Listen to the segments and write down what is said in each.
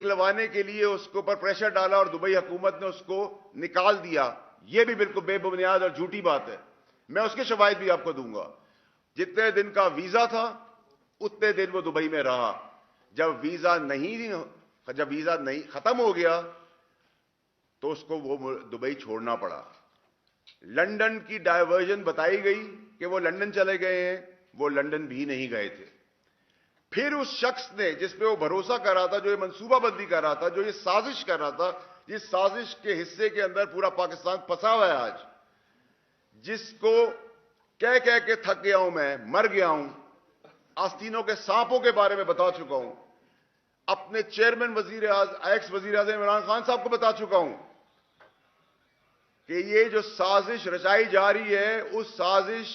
نکلوانے کے لیے اس کے اوپر پریشر ڈالا اور دبئی حکومت نے اس کو نکال دیا، یہ بھی بالکل بے بنیاد اور جھوٹی بات ہے. میں اس کے شواہد بھی آپ کو دوں گا. جتنے دن کا ویزا تھا اتنے دن وہ دبئی میں رہا. جب ویزا نہیں ختم ہو گیا تو اس کو وہ دبئی چھوڑنا پڑا. لندن کی ڈائیورژن بتائی گئی کہ وہ لندن چلے گئے ہیں، وہ لندن بھی نہیں گئے تھے. پھر اس شخص نے جس پہ وہ بھروسہ کر رہا تھا، جو یہ منصوبہ بندی کر رہا تھا، جو یہ سازش کر رہا تھا، جس سازش کے حصے کے اندر پورا پاکستان پھنسا ہوا ہے آج، جس کو کہہ کے تھک گیا ہوں، میں مر گیا ہوں، آستینوں کے سانپوں کے بارے میں بتا چکا ہوں، اپنے چیئرمین ایکس وزیر اعظم عمران خان صاحب کو بتا چکا ہوں کہ یہ جو سازش رچائی جا رہی ہے، اس سازش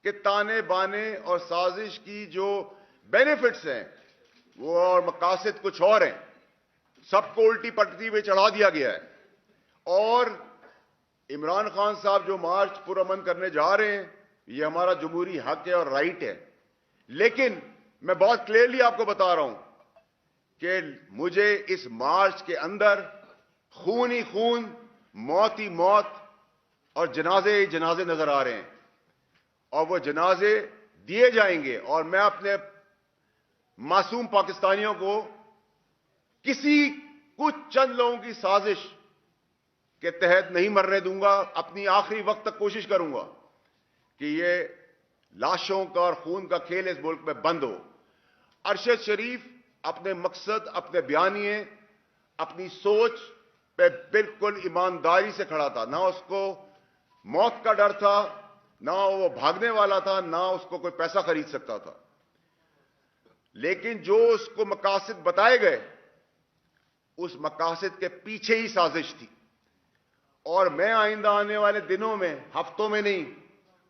کے تانے بانے اور سازش کی جو بینیفٹس ہیں وہ اور مقاصد کچھ اور ہیں. سب کو الٹی پٹتی ہوئے چڑھا دیا گیا ہے. اور عمران خان صاحب جو مارچ پرامن کرنے جا رہے ہیں، یہ ہمارا جمہوری حق ہے اور رائٹ ہے. لیکن میں بہت کلیئرلی آپ کو بتا رہا ہوں کہ مجھے اس مارچ کے اندر خون ہی خون، موت ہی موت اور جنازے ہی جنازے نظر آ رہے ہیں. اور وہ جنازے دیے جائیں گے، اور میں اپنے معصوم پاکستانیوں کو کچھ چند لوگوں کی سازش کے تحت نہیں مرنے دوں گا. اپنی آخری وقت تک کوشش کروں گا کہ یہ لاشوں کا اور خون کا کھیل اس ملک میں بند ہو. ارشد شریف اپنے مقصد، اپنے بیانیے، اپنی سوچ پہ بالکل ایمانداری سے کھڑا تھا. نہ اس کو موت کا ڈر تھا، نہ وہ بھاگنے والا تھا، نہ اس کو کوئی پیسہ خرید سکتا تھا. لیکن جو اس کو مقاصد بتائے گئے، اس مقاصد کے پیچھے ہی سازش تھی. اور میں آئندہ آنے والے دنوں میں، ہفتوں میں نہیں،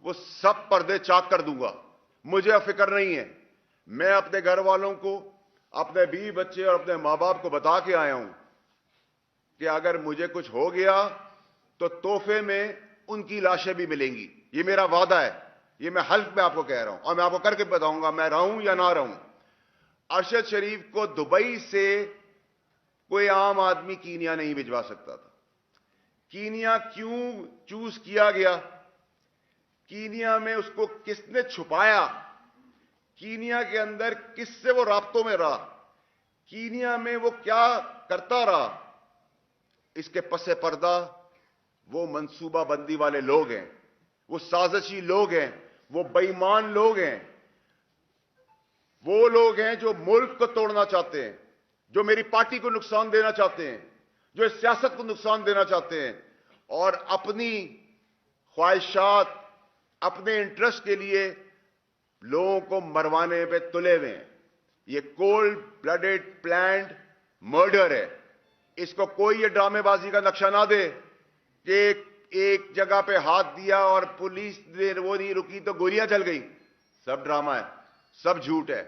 وہ سب پردے چاک کر دوں گا. مجھے فکر نہیں ہے. میں اپنے گھر والوں کو، اپنے بیوی بچے اور اپنے ماں باپ کو بتا کے آیا ہوں کہ اگر مجھے کچھ ہو گیا تو تحفے میں ان کی لاشیں بھی ملیں گی. یہ میرا وعدہ ہے. یہ میں حلف میں آپ کو کہہ رہا ہوں، اور میں آپ کو کر کے بتاؤں گا، میں رہوں یا نہ رہوں. ارشد شریف کو دبئی سے کوئی عام آدمی کینیا نہیں بھجوا سکتا تھا. کینیا کیوں چوز کیا گیا؟ کینیا میں اس کو کس نے چھپایا؟ کینیا کے اندر کس سے وہ رابطوں میں رہا؟ کینیا میں وہ کیا کرتا رہا؟ اس کے پس پردہ وہ منصوبہ بندی والے لوگ ہیں، وہ سازشی لوگ ہیں، وہ بے ایمان لوگ ہیں، وہ لوگ ہیں جو ملک کو توڑنا چاہتے ہیں، جو میری پارٹی کو نقصان دینا چاہتے ہیں، جو اس سیاست کو نقصان دینا چاہتے ہیں، اور اپنی خواہشات، اپنے انٹرسٹ کے لیے لوگوں کو مروانے پہ تلے ہوئے ہیں. یہ کولڈ بلڈڈ پلانڈ مرڈر ہے. اس کو کوئی یہ ڈرامے بازی کا نقشہ نہ دے کہ ایک جگہ پہ ہاتھ دیا اور پولیس نے وہ نہیں رکی تو گولیاں چل گئی. سب ڈرامہ ہے، سب جھوٹ ہے.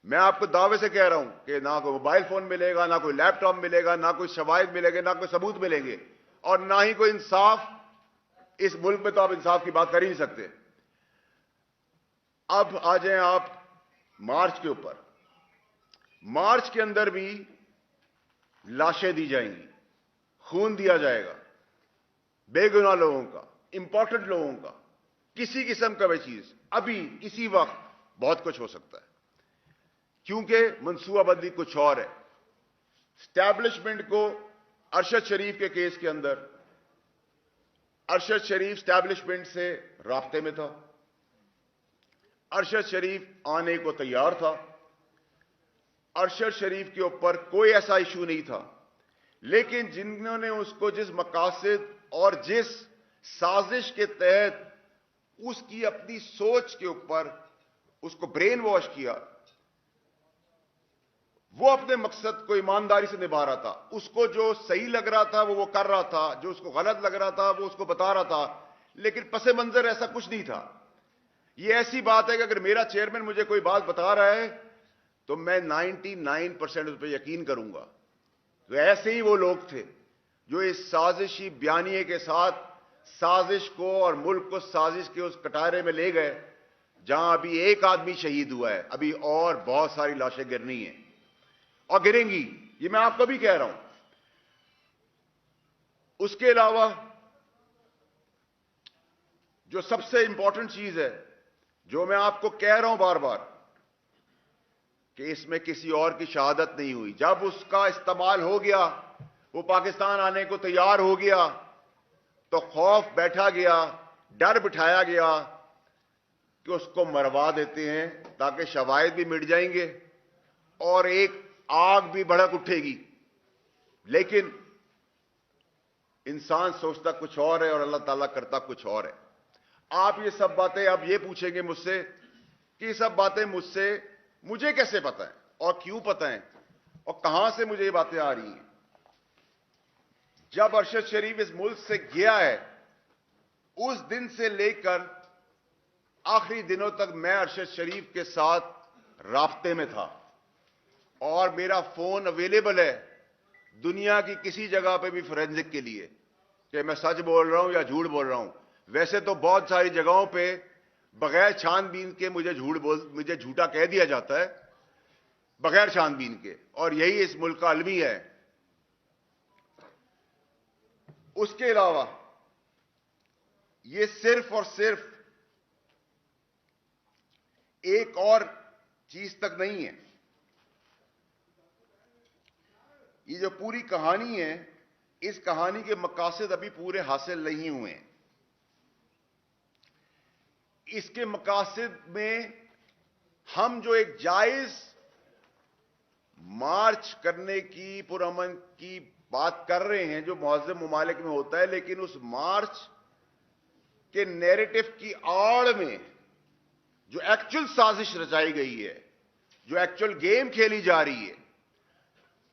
میں آپ کو دعوے سے کہہ رہا ہوں کہ نہ کوئی موبائل فون ملے گا، نہ کوئی لیپ ٹاپ ملے گا، نہ کوئی شواہد ملے گے، نہ کوئی ثبوت ملیں گے، اور نہ ہی کوئی انصاف. اس ملک میں تو آپ انصاف کی بات کر ہی نہیں سکتے. اب آ جائیں آپ مارچ کے اوپر. مارچ کے اندر بھی لاشیں دی جائیں گی، خون دیا جائے گا، بے گناہ لوگوں کا، امپورٹنٹ لوگوں کا. کسی قسم کا بھی چیز ابھی اسی وقت بہت کچھ ہو سکتا ہے، کیونکہ منصوبہ بندی کچھ اور ہے. اسٹیبلشمنٹ کو ارشد شریف کے کیس کے اندر، ارشد شریف اسٹیبلشمنٹ سے رابطے میں تھا. ارشد شریف آنے کو تیار تھا. ارشد شریف کے اوپر کوئی ایسا ایشو نہیں تھا. لیکن جنہوں نے اس کو جس مقاصد اور جس سازش کے تحت اس کی اپنی سوچ کے اوپر اس کو برین واش کیا، وہ اپنے مقصد کو ایمانداری سے نبھا رہا تھا. اس کو جو صحیح لگ رہا تھا وہ کر رہا تھا، جو اس کو غلط لگ رہا تھا وہ اس کو بتا رہا تھا. لیکن پس منظر ایسا کچھ نہیں تھا. یہ ایسی بات ہے کہ اگر میرا چیئرمین مجھے کوئی بات بتا رہا ہے تو میں 99% اس پہ یقین کروں گا. تو ایسے ہی وہ لوگ تھے جو اس سازشی بیانیے کے ساتھ سازش کو اور ملک کو سازش کے اس کٹارے میں لے گئے جہاں ابھی ایک آدمی شہید ہوا ہے. ابھی اور بہت ساری لاشیں گرنی ہیں اور گریں گی. یہ میں آپ کو بھی کہہ رہا ہوں. اس کے علاوہ جو سب سے امپورٹنٹ چیز ہے، جو میں آپ کو کہہ رہا ہوں بار بار، کہ اس میں کسی اور کی شہادت نہیں ہوئی. جب اس کا استعمال ہو گیا، وہ پاکستان آنے کو تیار ہو گیا، تو خوف بیٹھا گیا، ڈر بٹھایا گیا کہ اس کو مروا دیتے ہیں تاکہ شواہد بھی مٹ جائیں گے اور ایک آگ بھی بھڑک اٹھے گی. لیکن انسان سوچتا کچھ اور ہے اور اللہ تعالیٰ کرتا کچھ اور ہے. آپ یہ سب باتیں اب یہ پوچھیں گے مجھ سے کہ یہ سب باتیں مجھے کیسے پتہ ہیں اور کیوں پتہ ہیں اور کہاں سے مجھے یہ باتیں آ رہی ہیں. جب ارشد شریف اس ملک سے گیا ہے، اس دن سے لے کر آخری دنوں تک میں ارشد شریف کے ساتھ رابطے میں تھا اور میرا فون اویلیبل ہے دنیا کی کسی جگہ پہ بھی فورینزک کے لیے کہ میں سچ بول رہا ہوں یا جھوٹ بول رہا ہوں. ویسے تو بہت ساری جگہوں پہ بغیر چھان بین کے مجھے جھوٹا کہہ دیا جاتا ہے، بغیر چھان بین کے، اور یہی اس ملک کا المی ہے. اس کے علاوہ یہ صرف اور صرف ایک اور چیز تک نہیں ہے. یہ جو پوری کہانی ہے، اس کہانی کے مقاصد ابھی پورے حاصل نہیں ہوئے ہیں. اس کے مقاصد میں ہم جو ایک جائز مارچ کرنے کی، پرامن کی بات کر رہے ہیں جو مہذب ممالک میں ہوتا ہے، لیکن اس مارچ کے نیریٹو کی آڑ میں جو ایکچول سازش رچائی گئی ہے، جو ایکچول گیم کھیلی جا رہی ہے،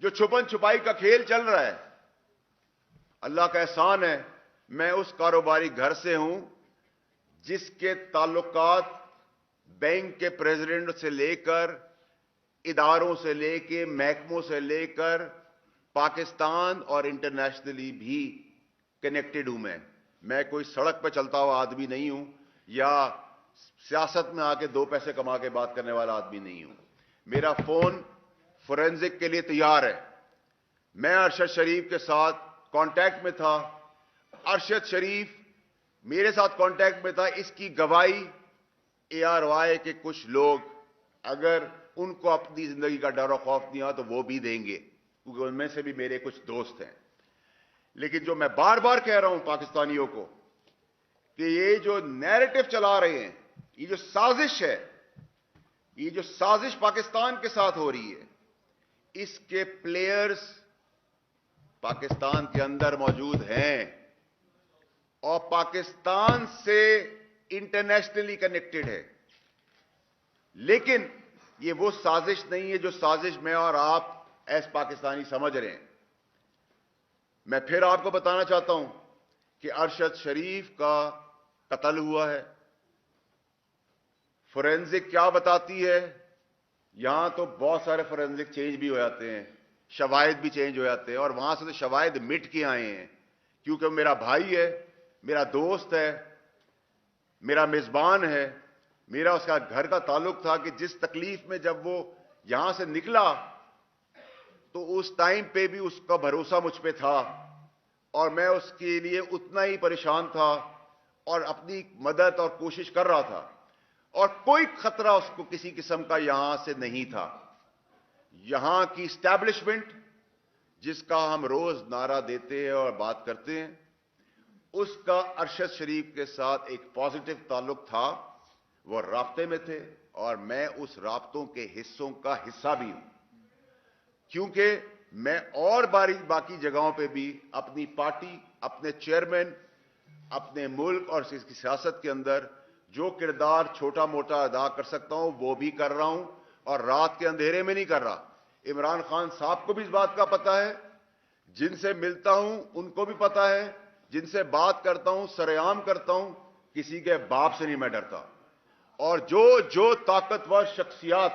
جو چھپن چھپائی کا کھیل چل رہا ہے، اللہ کا احسان ہے میں اس کاروباری گھر سے ہوں جس کے تعلقات بینک کے پریزیڈنٹ سے لے کر، اداروں سے لے کے، محکموں سے لے کر پاکستان اور انٹرنیشنلی بھی کنیکٹڈ ہوں. میں کوئی سڑک پہ چلتا ہوا آدمی نہیں ہوں یا سیاست میں آ کے دو پیسے کما کے بات کرنے والا آدمی نہیں ہوں. میرا فون فورینزک کے لیے تیار ہے. میں ارشد شریف کے ساتھ کانٹیکٹ میں تھا. ارشد شریف میرے ساتھ کانٹیکٹ میں تھا. اس کی گواہی ARY کے کچھ لوگ، اگر ان کو اپنی زندگی کا ڈر و خوف نہیں آ تو وہ بھی دیں گے، کیونکہ ان میں سے بھی میرے کچھ دوست ہیں. لیکن جو میں بار بار کہہ رہا ہوں پاکستانیوں کو کہ یہ جو نیریٹو چلا رہے ہیں، یہ جو سازش ہے، یہ جو سازش پاکستان کے ساتھ ہو رہی ہے، اس کے پلیئرز پاکستان کے اندر موجود ہیں اور پاکستان سے انٹرنیشنلی کنیکٹڈ ہے. لیکن یہ وہ سازش نہیں ہے جو سازش میں اور آپ ایس پاکستانی سمجھ رہے ہیں. میں پھر آپ کو بتانا چاہتا ہوں کہ ارشد شریف کا قتل ہوا ہے. فورینزک کیا بتاتی ہے؟ یہاں تو بہت سارے فورینزک چینج بھی ہو جاتے ہیں، شواہد بھی چینج ہو جاتے ہیں، اور وہاں سے تو شواہد مٹ کے آئے ہیں، کیونکہ میرا بھائی ہے، میرا دوست ہے، میرا میزبان ہے. میرا اس کا گھر کا تعلق تھا کہ جس تکلیف میں جب وہ یہاں سے نکلا تو اس ٹائم پہ بھی اس کا بھروسہ مجھ پہ تھا اور میں اس کے لیے اتنا ہی پریشان تھا اور اپنی مدد اور کوشش کر رہا تھا، اور کوئی خطرہ اس کو کسی قسم کا یہاں سے نہیں تھا. یہاں کی اسٹیبلشمنٹ جس کا ہم روز نعرہ دیتے ہیں اور بات کرتے ہیں، اس کا ارشد شریف کے ساتھ ایک پازیٹو تعلق تھا. وہ رابطے میں تھے اور میں اس رابطوں کے حصوں کا حصہ بھی ہوں، کیونکہ میں اور باقی جگہوں پہ بھی اپنی پارٹی، اپنے چیئرمین، اپنے ملک اور اس کی سیاست کے اندر جو کردار چھوٹا موٹا ادا کر سکتا ہوں وہ بھی کر رہا ہوں، اور رات کے اندھیرے میں نہیں کر رہا. عمران خان صاحب کو بھی اس بات کا پتہ ہے، جن سے ملتا ہوں ان کو بھی پتہ ہے، جن سے بات کرتا ہوں سرعام کرتا ہوں، کسی کے باپ سے نہیں میں ڈرتا. اور جو طاقتور شخصیات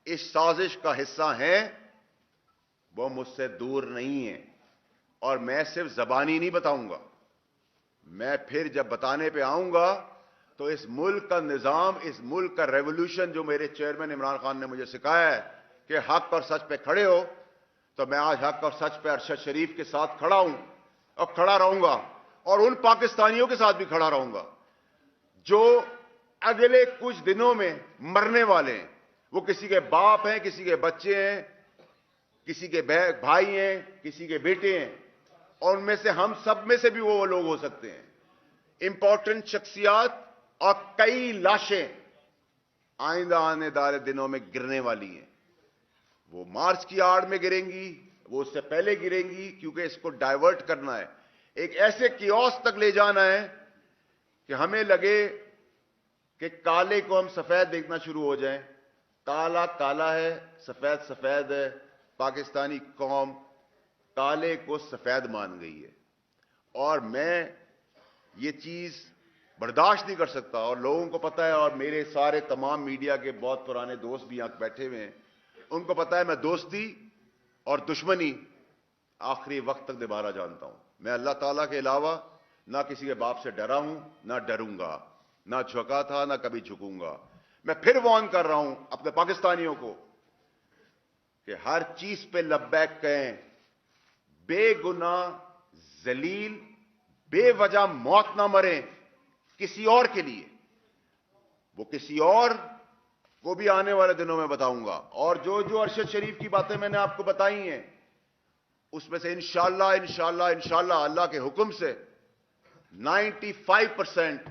اس سازش کا حصہ ہیں وہ مجھ سے دور نہیں ہیں، اور میں صرف زبانی نہیں بتاؤں گا. میں پھر جب بتانے پہ آؤں گا تو اس ملک کا نظام، اس ملک کا ریولوشن جو میرے چیئرمین عمران خان نے مجھے سکھایا ہے کہ حق اور سچ پہ کھڑے ہو، تو میں آج حق اور سچ پہ ارشد شریف کے ساتھ کھڑا ہوں اور کھڑا رہوں گا, اور ان پاکستانیوں کے ساتھ بھی کھڑا رہوں گا جو اگلے کچھ دنوں میں مرنے والے ہیں. وہ کسی کے باپ ہیں, کسی کے بچے ہیں, کسی کے بھائی ہیں, کسی کے بیٹے ہیں, اور ان میں سے ہم سب میں سے بھی وہ لوگ ہو سکتے ہیں. امپورٹنٹ شخصیات اور کئی لاشیں آئندہ آنے والے دنوں میں گرنے والی ہیں. وہ مارچ کی آڑ میں گریں گی, وہ اس سے پہلے گریں گی, کیونکہ اس کو ڈائیورٹ کرنا ہے, ایک ایسے کیوس تک لے جانا ہے کہ ہمیں لگے کہ کالے کو ہم سفید دیکھنا شروع ہو جائیں. کالا کالا ہے, سفید سفید ہے. پاکستانی قوم کالے کو سفید مان گئی ہے, اور میں یہ چیز برداشت نہیں کر سکتا. اور لوگوں کو پتا ہے, اور میرے سارے تمام میڈیا کے بہت پرانے دوست بھی یہاں بیٹھے ہوئے ہیں, ان کو پتا ہے میں دوستی اور دشمنی آخری وقت تک نبھانا جانتا ہوں. میں اللہ تعالیٰ کے علاوہ نہ کسی کے باپ سے ڈرا ہوں, نہ ڈروں گا, نہ جھکا تھا, نہ کبھی جھکوں گا. میں پھر وارن کر رہا ہوں اپنے پاکستانیوں کو کہ ہر چیز پہ لبیک کہیں, بے گناہ ذلیل بے وجہ موت نہ مریں کسی اور کے لیے. وہ کسی اور کو بھی آنے والے دنوں میں بتاؤں گا. اور جو ارشد شریف کی باتیں میں نے آپ کو بتائی ہیں, اس میں سے انشاءاللہ اللہ کے حکم سے 95%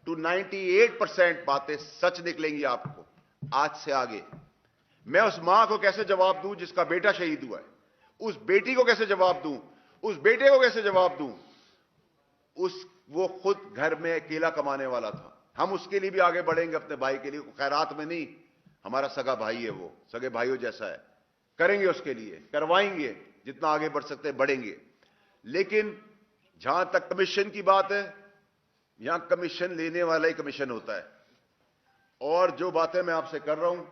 to 98% باتیں سچ نکلیں گی آپ کو. آج سے آگے میں اس ماں کو کیسے جواب دوں جس کا بیٹا شہید ہوا ہے, اس بیٹی کو کیسے جواب دوں, اس بیٹے کو کیسے جواب دوں. وہ خود گھر میں اکیلا کمانے والا تھا. ہم اس کے لیے بھی آگے بڑھیں گے, اپنے بھائی کے لیے. خیرات میں نہیں, ہمارا سگا بھائی ہے, وہ سگے بھائیوں جیسا ہے. کریں گے اس کے لیے, کروائیں گے, جتنا آگے بڑھ سکتے بڑھیں گے. لیکن جہاں تک کمیشن کی بات ہے, یہاں کمیشن لینے والا ہی کمیشن ہوتا ہے. اور جو باتیں میں آپ سے کر رہا ہوں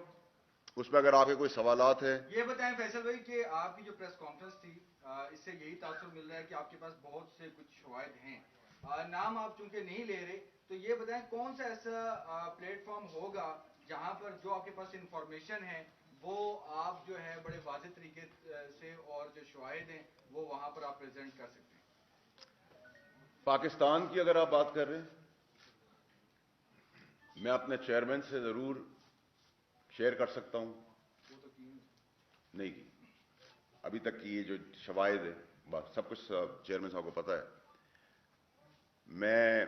اس میں اگر آپ کے کوئی سوالات ہیں. یہ بتائیں فیصل بھائی کہ آپ کی جو پریس کانفرنس تھی, اس سے یہی تاثر مل رہا ہے کہ آپ کے پاس بہت سے کچھ شواہد ہیں. نام آپ چونکہ نہیں لے رہے, تو یہ بتائیں کون سا ایسا پلیٹ فارم ہوگا جہاں پر جو آپ کے پاس انفارمیشن ہے وہ آپ جو ہے بڑے واضح طریقے سے, اور جو شواہد ہیں وہ وہاں پر آپ پریزنٹ کر سکتے ہیں. پاکستان کی اگر آپ بات کر رہے ہیں, میں اپنے چیئرمین سے ضرور شیئر کر سکتا ہوں. نہیں کی ابھی تک کی یہ جو شواہد ہے, بات سب کچھ چیئرمین صاحب کو پتا ہے. میں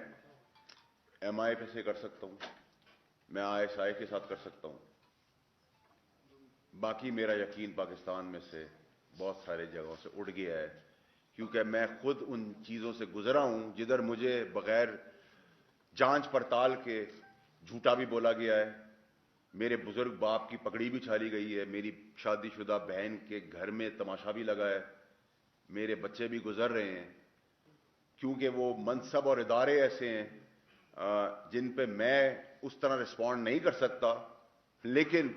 ایم آئی پہ سے کر سکتا ہوں, میں آئی ایس آئی کے ساتھ کر سکتا ہوں. باقی میرا یقین پاکستان میں سے بہت سارے جگہوں سے اڑ گیا ہے, کیونکہ میں خود ان چیزوں سے گزرا ہوں جدھر مجھے بغیر جانچ پڑتال کے جھوٹا بھی بولا گیا ہے. میرے بزرگ باپ کی پگڑی بھی چھالی گئی ہے, میری شادی شدہ بہن کے گھر میں تماشا بھی لگا ہے, میرے بچے بھی گزر رہے ہیں, کیونکہ وہ منصب اور ادارے ایسے ہیں جن پہ میں اس طرح رسپونڈ نہیں کر سکتا. لیکن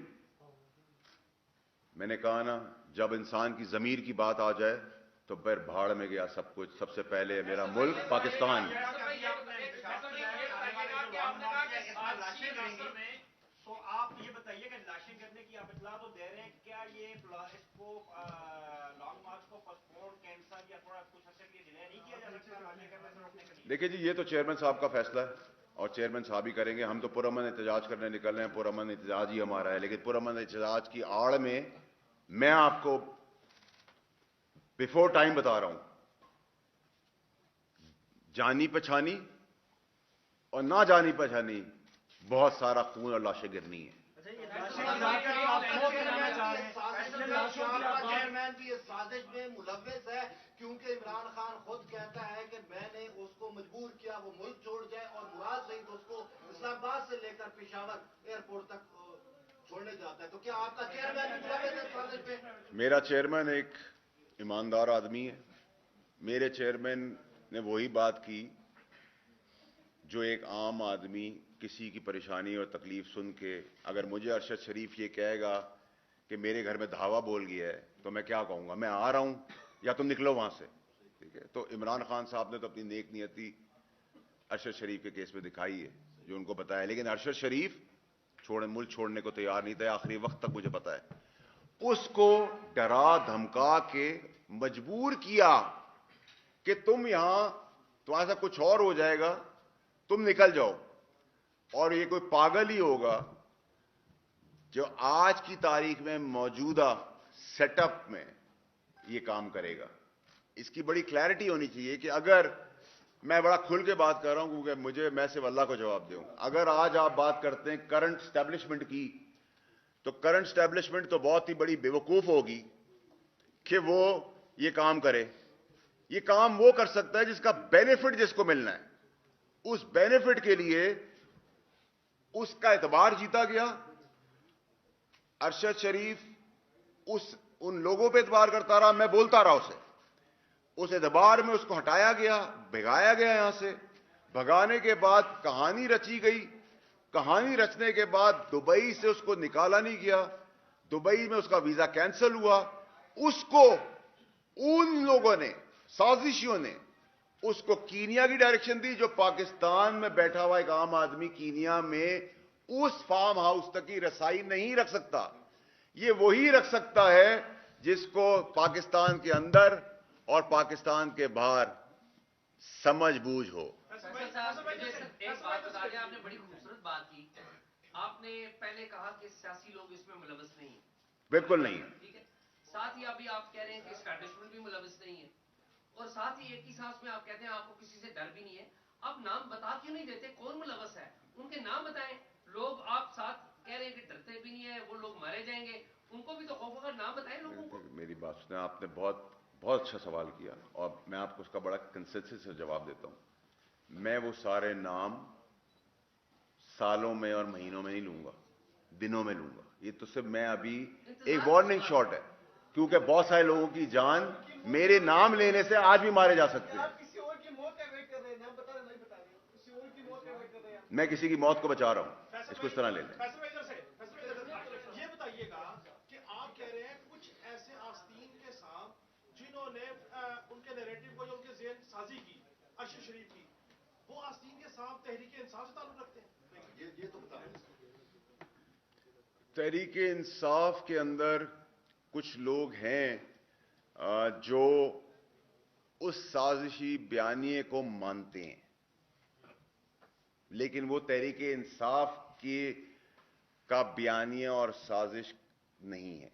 میں نے کہا نا, جب انسان کی ضمیر کی بات آ جائے تو پھر بھاڑ میں گیا سب کچھ. سب سے پہلے میرا ملک پاکستان. تو آپ یہ بتائیے کہ لاشیں کرنے کی آپ اطلاع تو دے رہے ہیں, کیا یہ اس کو لانگ مارچ کو پوسٹپون کینسل یا تھوڑا کچھ عرصے کے لیے ڈیلے نہیں کیا جا سکتا لاشیں کرنے سے روکنے کے لیے؟ دیکھیے جی, یہ تو چیئرمین صاحب کا فیصلہ ہے اور چیئرمین صاحب ہی کریں گے. ہم تو پرامن احتجاج کرنے نکل رہے ہیں, پرامن احتجاج ہی ہمارا ہے. لیکن پرامن احتجاج کی آڑ میں میں آپ کو بیفور ٹائم بتا رہا ہوں, جانی پہچانی اور نہ جانی پہچانی بہت سارا خون اور لاشیں گرنی ہیں. چیئرمین بھی اس سازش میں ملوث ہے, کیونکہ عمران خان خود کہتا ہے کہ میں نے اس کو مجبور کیا وہ ملک چھوڑ جائے, اور مراد سعید اس کو اسلام آباد سے لے کر پشاور ایئرپورٹ تک چھوڑنے جاتا ہے. تو کیا آپ کا چیئرمین بھی ملوث ہے اس سازش میں؟ میرا چیئرمین ایک ایماندار آدمی ہے. میرے چیئرمین نے وہی بات کی جو ایک عام آدمی کسی کی پریشانی اور تکلیف سن کے, اگر مجھے ارشد شریف یہ کہے گا کہ میرے گھر میں دھاوا بول گیا ہے تو میں کیا کہوں گا, میں آ رہا ہوں یا تم نکلو وہاں سے. ٹھیک ہے, تو عمران خان صاحب نے تو اپنی نیک نیتی ارشد شریف کے کیس میں دکھائی ہے جو ان کو پتا ہے. لیکن ارشد شریف ملک چھوڑنے کو تیار نہیں تھے آخری وقت تک, مجھے پتا ہے. اس کو ڈرا دھمکا کے مجبور کیا کہ تم یہاں تمہارا سا کچھ اور ہو جائے گا, تم نکل جاؤ. اور یہ کوئی پاگل ہی ہوگا جو آج کی تاریخ میں موجودہ سیٹ اپ میں یہ کام کرے گا. اس کی بڑی کلیئرٹی ہونی چاہیے کہ اگر میں بڑا کھل کے بات کر رہا ہوں کیونکہ میں صرف اللہ کو جواب دوں. اگر آج آپ بات کرتے ہیں کرنٹ اسٹیبلشمنٹ کی, تو کرنٹ اسٹیبلشمنٹ تو بہت ہی بڑی بیوقوف ہوگی کہ وہ یہ کام کرے. یہ کام وہ کر سکتا ہے جس کا بینیفٹ جس کو ملنا ہے. اس بینیفٹ کے لیے اس کا اعتبار جیتا گیا. ارشد شریف ان لوگوں پہ اعتبار کرتا رہا, میں بولتا رہا اسے. اس اعتبار میں اس کو ہٹایا گیا, بھگایا گیا یہاں سے. بھگانے کے بعد کہانی رچی گئی. کہانی رچنے کے بعد دبئی سے اس کو نکالا نہیں گیا. دبئی میں اس کا ویزا کینسل ہوا. اس کو ان لوگوں نے, سازشیوں نے اس کو کینیا کی ڈائریکشن دی, جو پاکستان میں بیٹھا ہوا ایک عام آدمی کینیا میں اس فارم ہاؤس تک کی رسائی نہیں رکھ سکتا. یہ وہی رکھ سکتا ہے جس کو پاکستان کے اندر اور پاکستان کے باہر سمجھ بوجھ ہو. ایک بات بتا دیں, آپ نے بڑی خوبصورت بات کی. آپ نے پہلے کہا کہ سیاسی لوگ اس میں ملوث نہیں ہیں. بالکل نہیں ہے. ٹھیک ہے. ساتھ ہی ابھی آپ کہہ رہے ہیں کہ اسٹیبلشمنٹ بھی ملوث نہیں ہے, اور ساتھ ہی ایک ہی سانس میں آپ کہتے ہیں آپ کو کسی سے ڈر بھی نہیں ہے. آپ نام بتا کیوں نہیں دیتے کون ملوث ہے؟ ان کے نام بتائیں. لوگ آپ ساتھ کہہ رہے ہیں کہ ڈرتے بھی نہیں ہیں, وہ لوگ مارے جائیں گے, ان کو بھی تو خوف ہوگا. نام بتائیں لوگوں کو. میری بات سنیں, آپ نے بہت اچھا سوال کیا, اور میں آپ کو اس کا بڑا کنسنسس سے جواب دیتا ہوں. میں وہ سارے نام سالوں میں اور مہینوں میں نہیں لوں گا, دنوں میں لوں گا. یہ تو صرف میں ابھی ایک وارننگ شاٹ ہے, کیونکہ بہت سارے لوگوں کی جان میرے نام لینے سے آج بھی مارے جا سکتے ہیں. میں کسی کی موت کو بچا رہا ہوں, اس کو اس طرح لے لیں. یہ بتائیے گا کہ آپ کہہ رہے ہیں کچھ ایسے آستین کے ساتھ جنہوں نے ان کے نیریٹو کو, جو ان کے ذہن سازی کی ارشد شریف کی, وہ آستین کے ساتھ تحریک انصاف سے تعلق رکھتے ہیں. یہ تو بتائیں. تحریک انصاف کے اندر کچھ لوگ ہیں جو اس سازشی بیانیے کو مانتے ہیں, لیکن وہ تحریک انصاف کا بیانیہ اور سازش نہیں ہے.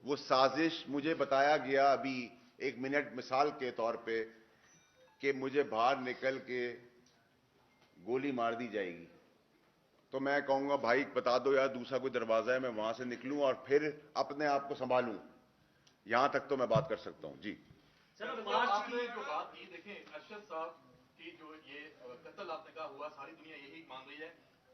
وہ سازش مجھے بتایا گیا ابھی 1 منٹ مثال کے طور پہ کہ مجھے باہر نکل کے گولی مار دی جائے گی, تو میں کہوں گا بھائی بتا دو یار دوسرا کوئی دروازہ ہے, میں وہاں سے نکلوں اور پھر اپنے آپ کو سنبھالوں. یہاں تک تو میں بات کر سکتا ہوں. جی آپ نے جو بات کی, دیکھیں ارشد صاحب کی جو یہ قتل آپ نے کہا ہوا, ساری دنیا یہی مان رہی ہے,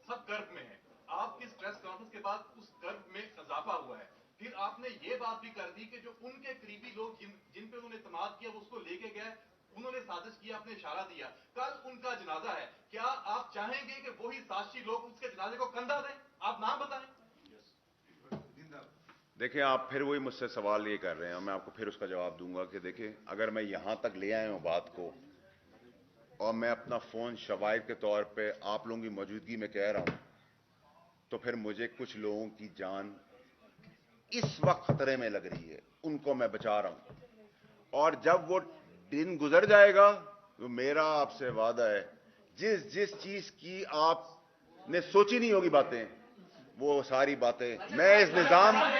سب کرب میں ہے. آپ کی اس پریس کانفرنس کے بعد اس کرب میں اضافہ ہوا ہے. پھر آپ نے یہ بات بھی کر دی کہ جو ان کے قریبی لوگ جن پہ انہوں نے اعتماد کیا وہ اس کو لے کے گئے, انہوں نے سازش کیا, اپنے اشارہ دیا. کل ان کا جنازہ ہے, کیا آپ چاہیں گے کہ وہی سازشی لوگ اس کے جنازے کو کندھا دیں؟ آپ نام بتائیں. دیکھیں, آپ پھر وہی مجھ سے سوال یہ کر رہے ہیں, میں آپ کو پھر اس کا جواب دوں گا کہ دیکھیں اگر میں یہاں تک لے آیا ہوں بات کو, اور میں اپنا فون شواہد کے طور پہ آپ لوگوں کی موجودگی میں کہہ رہا ہوں, تو پھر مجھے کچھ لوگوں کی جان اس وقت خطرے میں لگ رہی ہے, ان کو میں بچا رہا ہوں. اور جب وہ دن گزر جائے گا تو میرا آپ سے وعدہ ہے, جس چیز کی آپ نے سوچی نہیں ہوگی باتیں, وہ ساری باتیں میں اس نظام. آپ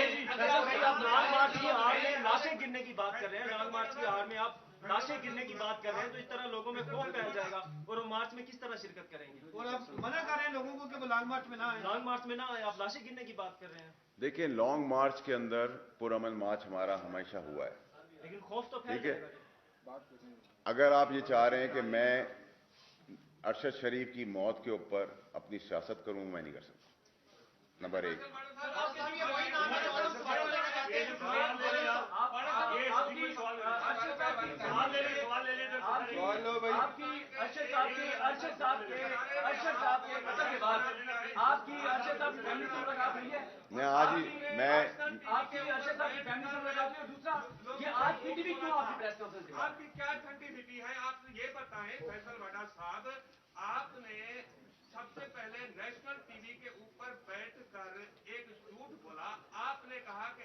لانگ مارچ کی آڑ میں لاشیں گرنے کی بات کر رہے ہیں, لانگ مارچ کی آڑ میں آپ لاشیں گرنے کی بات کر رہے ہیں, تو اس طرح لوگوں میں خوف پھیل جائے گا اور وہ مارچ میں کس طرح شرکت کریں گے؟ اور آپ منع کر رہے ہیں لوگوں کو کہ وہ لانگ مارچ میں نہ آئیں. لانگ مارچ میں نہ آئے, آپ لاشیں گرنے کی بات کر رہے ہیں. دیکھیں, لانگ مارچ کے اندر پرامن مارچ ہمارا ہمیشہ ہوا ہے, لیکن خوف تو پھیل ٹھیک ہے. جائے گا. اگر آپ یہ چاہ رہے ہیں کہ میں ارشد شریف کی موت کے اوپر اپنی سیاست کروں, میں نہیں کر سکتا. نمبر 1. میں آج ہی میں آپ کی ارشد صاحب کی فیملی سے ملاقات ہوئی, اور دوسرا یہ آج پی ٹی وی کیوں آپ کی پریس کانفرنس ہے؟ آپ کی کیا سینٹیفٹی ہے؟ آپ یہ بتائیں فیصل وڈا صاحب, آپ نے سب سے پہلے نیشنل ٹی وی کے اوپر بیٹھ کر ایک جھوٹ بولا. آپ نے کہا کہ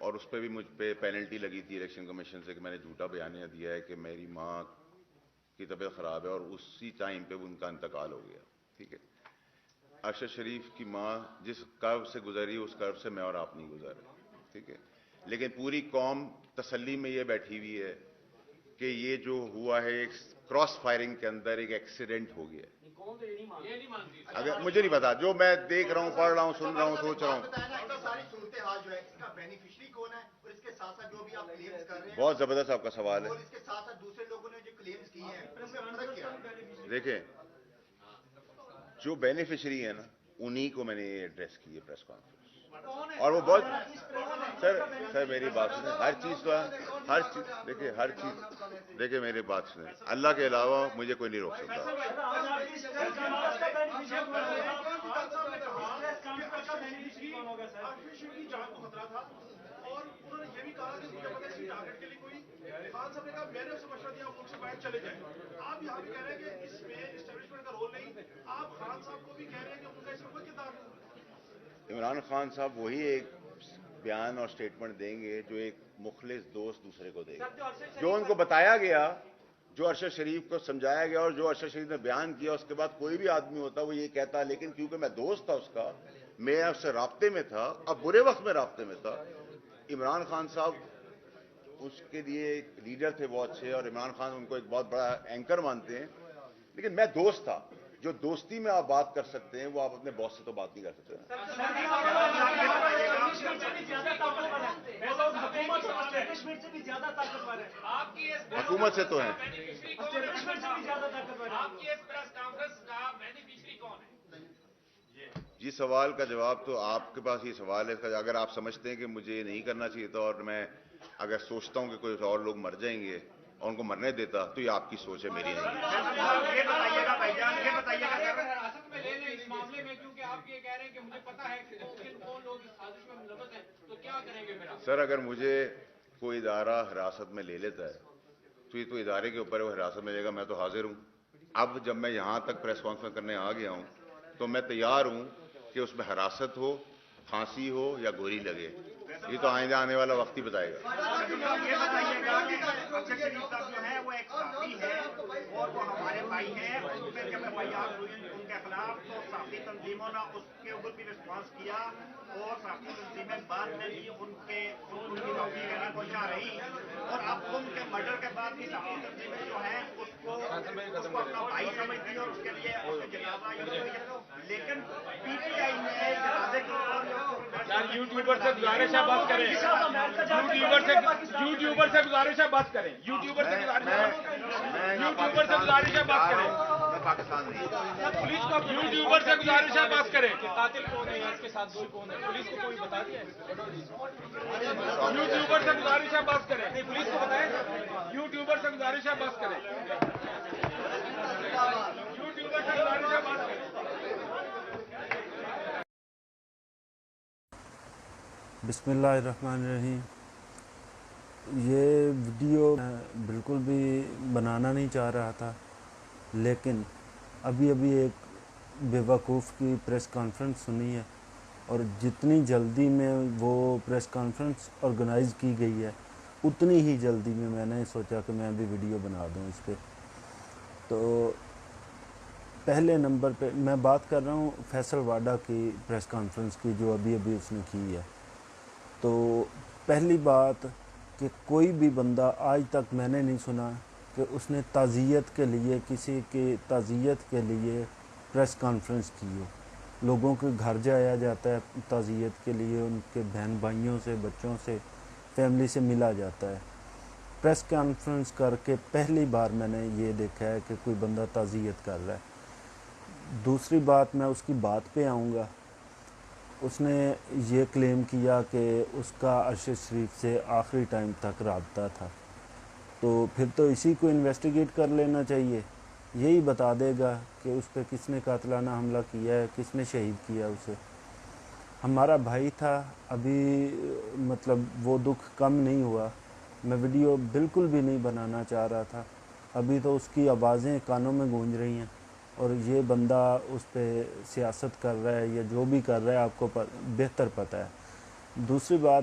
اور اس پہ بھی مجھ پہ پینلٹی لگی تھی الیکشن کمیشن سے کہ میں نے جھوٹا بیانیہ دیا ہے کہ میری ماں کی طبیعت خراب ہے، اور اسی ٹائم پہ ان کا انتقال ہو گیا. ٹھیک ہے، ارشد شریف کی ماں جس کرب سے گزری اس کرب سے میں اور آپ نہیں گزرے. ٹھیک ہے، لیکن پوری قوم تسلی میں یہ بیٹھی ہوئی ہے کہ یہ جو ہوا ہے ایک کراس فائرنگ کے اندر ایک ایکسیڈنٹ ہو گیا. اگر مجھے نہیں پتا، جو میں دیکھ رہا ہوں، پڑھ رہا ہوں، سن رہا ہوں، سوچ رہا ہوں. ساری صورتحال جو ہے اس کا بینیفیشری کون ہے، اور اس کے ساتھ ساتھ جو بھی آپ کلیمز کر رہے ہیں، بہت زبردست آپ کا سوال ہے. اور اس کے ساتھ ساتھ دوسرے لوگوں نے جو کلیمز کیے ہیں ان میں فرق کیا ہے؟ دیکھیں، جو بینیفیشری ہیں نا انہی کو میں نے ایڈریس کی ہے پریس کانفرنس، اور وہ بہت سر میری بات سنیں. ہر چیز تو ہر چیز دیکھیں میری بات سنیں، اللہ کے علاوہ مجھے کوئی نہیں روک سکتا. کی جان کو خطرہ تھا، اور انہوں نے یہ بھی کہا کہ زبردستی ٹارگیٹ کے لیے کوئی خان صاحب نے کہا میں نے اسے مشورہ دیا ملک سے باہر چلے جائیں. آپ یہاں بھی کہہ رہے ہیں کہ اس میں اسٹیبلشمنٹ کا رول نہیں، آپ خان صاحب کو بھی کہہ رہے ہیں کہ ان کا اس میں کوئی کردار نہیں. عمران خان صاحب وہی ایک بیان اور سٹیٹمنٹ دیں گے جو ایک مخلص دوست دوسرے کو دے گا. جو ان کو بتایا گیا، جو ارشد شریف کو سمجھایا گیا اور جو ارشد شریف نے بیان کیا، اس کے بعد کوئی بھی آدمی ہوتا وہ یہ کہتا، لیکن کیونکہ میں دوست تھا اس کا، میں اس سے رابطے میں تھا، اب برے وقت میں رابطے میں تھا. عمران خان صاحب اس کے لیے ایک لیڈر تھے بہت اچھے، اور عمران خان ان کو ایک بہت بڑا اینکر مانتے ہیں، لیکن میں دوست تھا. جو دوستی میں آپ بات کر سکتے ہیں وہ آپ اپنے باس سے تو بات نہیں کر سکتے. حکومت سے تو ہیں. جی سوال کا جواب تو آپ کے پاس یہ سوال ہے. اگر آپ سمجھتے ہیں کہ مجھے یہ نہیں کرنا چاہیے تھا، اور میں اگر سوچتا ہوں کہ کوئی اور لوگ مر جائیں گے اور ان کو مرنے دیتا، تو یہ آپ کی سوچ ہے، میری نہیں. یہ بتائیے گا بھائی جان، یہ بتائیے گا حراست میں لے لیں اس معاملے میں، کیونکہ آپ یہ کہہ رہے ہیں کہ مجھے پتا ہے کہ کون لوگ اس سازش میں ملوث ہیں، تو کیا کریں گے پھر آپ؟ سر اگر مجھے کوئی ادارہ حراست میں لے لیتا ہے تو یہ تو ادارے کے اوپر وہ حراست میں لے گا، میں تو حاضر ہوں. اب جب میں یہاں تک پریس کانفرنس کرنے آ گیا ہوں تو میں تیار ہوں کہ اس میں حراست ہو، پھانسی ہو یا گولی لگے. یہ تو آئندہ آنے والا وقت ہی بتائے گا. یہ بتائیے گا کہ ارشد شریف صاحب جو ہے وہ ایک صحافی ہے اور وہ ہمارے بھائی ہیں، ان پہ جب FIR ہوئی ان کے خلاف تو صحافی تنظیموں نے اس کے اوپر بھی رسپانس کیا، اور صحافی تنظیمیں بعد میں بھی ان کی نوکری لینے کو چاہ رہی، اور اب ان کے مرڈر کے بعد بھی صحافی تنظیمیں جو ہیں اس کو اپنا بھائی سمجھتی ہیں اور اس کے لیے اس کے جنازہ. لیکن PTI نے جنازے کے اوپر یوٹیوبر سے گزارش ہے بات کریں، یوٹیوبر سے گزارش ہے بات کریں، یوٹیوبر سے گزارش ہے بات کریں، میں پاکستان نہیں. پولیس کو یوٹیوبر سے گزارش ہے بات کریں کہ قاتل کون ہے یا اس کے ساتھ کوئی کون ہے، پولیس کو کوئی بتا دیا ہے؟ یوٹیوبر سے گزارش ہے بات کریں، پولیس کو بتائیں. یوٹیوبر سے گزارش ہے بات کریں، یوٹیوبر سے گزارش ہے بات کریں. بسم اللہ الرحمن الرحیم. یہ ویڈیو میں بالکل بھی بنانا نہیں چاہ رہا تھا، لیکن ابھی ایک بے وقوف کی پریس کانفرنس سنی ہے، اور جتنی جلدی میں وہ پریس کانفرنس آرگنائز کی گئی ہے اتنی ہی جلدی میں نے سوچا کہ میں بھی ویڈیو بنا دوں اس پہ. تو پہلے نمبر پہ میں بات کر رہا ہوں فیصل واڈا کی پریس کانفرنس کی جو ابھی اس نے کی ہے. تو پہلی بات کہ کوئی بھی بندہ آج تک میں نے نہیں سنا کہ اس نے تعزیت کے لیے کسی کی تعزیت کے لیے پریس کانفرنس کی ہو. لوگوں کے گھر جایا جاتا ہے تعزیت کے لیے، ان کے بہن بھائیوں سے، بچوں سے، فیملی سے ملا جاتا ہے. پریس کانفرنس کر کے پہلی بار میں نے یہ دیکھا ہے کہ کوئی بندہ تعزیت کر رہا ہے. دوسری بات، میں اس کی بات پہ آؤں گا. اس نے یہ کلیم کیا کہ اس کا ارشد شریف سے آخری ٹائم تک رابطہ تھا، تو پھر تو اسی کو انویسٹیگیٹ کر لینا چاہیے. یہی بتا دے گا کہ اس پہ کس نے قاتلانہ حملہ کیا ہے، کس نے شہید کیا اسے. ہمارا بھائی تھا، ابھی مطلب وہ دکھ کم نہیں ہوا. میں ویڈیو بالکل بھی نہیں بنانا چاہ رہا تھا، ابھی تو اس کی آوازیں کانوں میں گونج رہی ہیں، اور یہ بندہ اس پہ سیاست کر رہا ہے یا جو بھی کر رہا ہے آپ کو بہتر پتہ ہے. دوسری بات،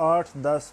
8, 10,